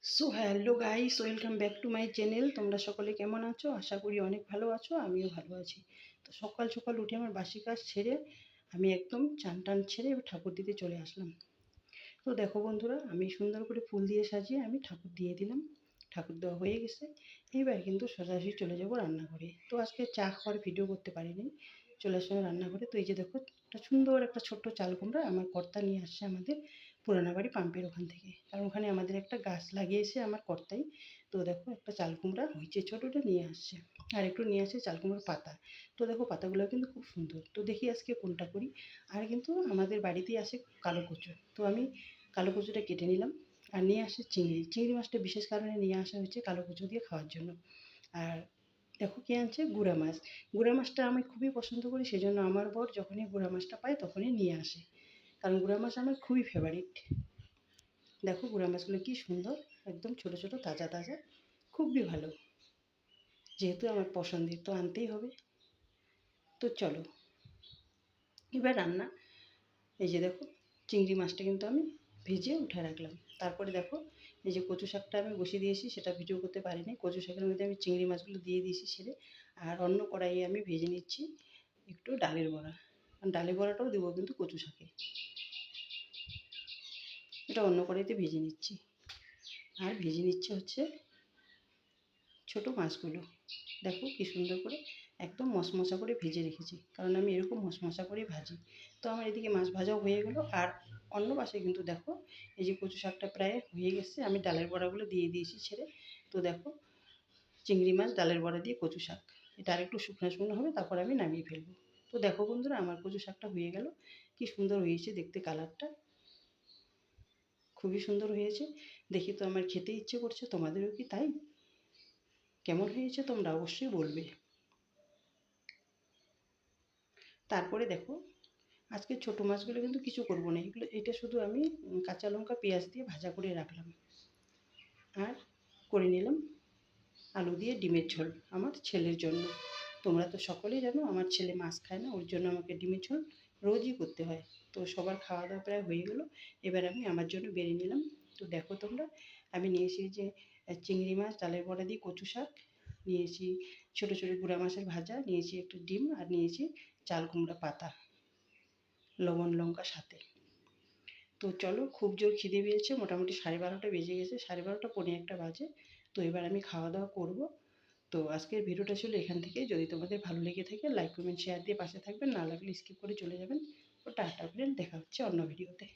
So hello guys, welcome back to my channel. তোমরা সকলে কেমন আছো? আশা করি অনেক ভালো আছো, আমিও ভালো আছি। তো সকাল সকাল উঠে আমার বাসি কাজ ছেড়ে আমি একদম চান টান ছেড়ে এবার ঠাকুর দিতে চলে আসলাম। তো দেখো বন্ধুরা, আমি সুন্দর করে ফুল দিয়ে সাজিয়ে আমি ঠাকুর দিয়ে দিলাম। ঠাকুর দেওয়া হয়ে গেছে। এবার কিন্তু সোজাসুজি চলে যাব রান্নাঘরে। তো আজকে চা খাওয়ার ভিডিও করতে পারিনি, চলে আসলাম রান্নাঘরে। তো এই যে দেখো, একটা সুন্দর একটা ছোট্ট চাল কুমড়া আমার কর্তা নিয়ে আসছে আমাদের পুরানা বাড়ি পাম্পের ওখান থেকে। কারণ ওখানে আমাদের একটা গাছ লাগিয়েছে আমার কর্তাই। তো দেখো, একটা চাল কুমড়া হয়েছে ছোটোটা নিয়ে আসছে, আর একটু নিয়ে আসছে চাল কুমড়োর পাতা। তো দেখো, পাতাগুলো কিন্তু খুব সুন্দর। তো দেখি আজকে কোনটা করি। আর কিন্তু আমাদের বাড়িতেই আসে কালো কচু। তো আমি কালো কচুটা কেটে নিলাম। আর নিয়ে আসে চিংড়ি। চিংড়ি মাছটা বিশেষ কারণে নিয়ে আসা হয়েছে কালো কচু দিয়ে খাওয়ার জন্য। আর দেখো কে আনছে, গুঁড়া মাছ। গুঁড়া মাছটা আমি খুবই পছন্দ করি, সেজন্য আমার বর যখনই গুঁড়া মাছটা পায় তখনই নিয়ে আসে। কারণ গুঁড়া মাছ আমার খুবই ফেভারিট। দেখো গুঁড়া মাছগুলো কি সুন্দর, একদম ছোট ছোট তাজা তাজা, খুবই ভালো। যেহেতু আমার পছন্দের তো আনতেই হবে। তো চলো এবার রান্না। এই যে দেখো, চিংড়ি মাছটা কিন্তু আমি ভেজে উঠে রাখলাম। তারপরে দেখো, এই যে কচু শাকটা আমি বসিয়ে দিয়েছি, সেটা ভিডিও করতে পারিনি। কচু শাকের মধ্যে আমি চিংড়ি মাছগুলো দিয়ে দিয়েছি ছেড়ে। আর অন্য কড়াইয়ে আমি ভেজে নিচ্ছি একটু ডালের বড়া। ডালের বড়াটাও দেবো কিন্তু কচু শাকে। এটা অন্য কড়াইতে ভেজে নিচ্ছি। আর ভেজে নিচ্ছে হচ্ছে ছোটো মাছগুলো। দেখো কি সুন্দর করে একদম মশমশা করে ভেজে রেখেছি, কারণ আমি এরকম মশমশা করেই ভাজি। তো আমার এদিকে মাছ ভাজাও হয়ে গেলো। আর অন্য পাশে কিন্তু দেখো, এই যে কচু শাকটা প্রায় হয়ে গেছে, আমি ডালের বড়াগুলো দিয়ে দিয়েছি ছেড়ে। তো দেখো, চিংড়ি মাছ, ডালের বড়া দিয়ে কচু শাক, এটা আর একটু শুকনো শুকনো হবে, তারপর আমি নামিয়ে ফেলবো। তো দেখো বন্ধুরা, আমার কচু শাকটা হয়ে গেল। কি সুন্দর হয়েছে দেখতে, কালারটা খুবই সুন্দর হয়েছে। দেখি তো আমার খেতে ইচ্ছে করছে, তোমাদেরও কি তাই? কেমন হয়েছে তোমরা অবশ্যই বলবে। তারপরে দেখো, আজকে ছোটো মাছগুলো কিন্তু কিছু করবো না, এটা শুধু আমি কাঁচা লঙ্কা পেঁয়াজ দিয়ে ভাজা করে রাখলাম। আর করে নিলাম আলু দিয়ে ডিমের ঝোল আমার ছেলের জন্য। তোমরা তো সকলেই জানো আমার ছেলে মাছ খায় না, ওর জন্য আমাকে ডিমের ঝোল রোজই করতে হয়। তো সবার খাওয়া দাওয়া প্রায় হয়ে গেলো। এবার আমি আমার জন্য বেড়ে নিলাম। তো দেখো তোমরা, আমি নিয়েছি যে চিংড়ি মাছ, ডালের বড়া দিয়ে কচু শাক নিয়েছি, ছোটো ছোটো গুঁড়া মাছের ভাজা নিয়েছি, একটু ডিম, আর নিয়েছি চাল কুমড়া পাতা, লবণ লঙ্কা সাথে। তো চলো, খুব জোর খিদে পেয়েছে, মোটামুটি 12:30 বেজে গেছে, 12:30 পৌনে একটা বাজে। তো এবার আমি খাওয়া দাওয়া করবো। তো আজকের ভিডিওটা ছিল এখান থেকে। যদি তোমাদের ভালো লেগে থাকে লাইক কমেন্ট শেয়ার দিয়ে পাশে থাকবেন, না লাগলে স্কিপ করে চলে যাবেন। তো টাটা, ফ্রেন্ড, দেখা হচ্ছে অন্য ভিডিওতে।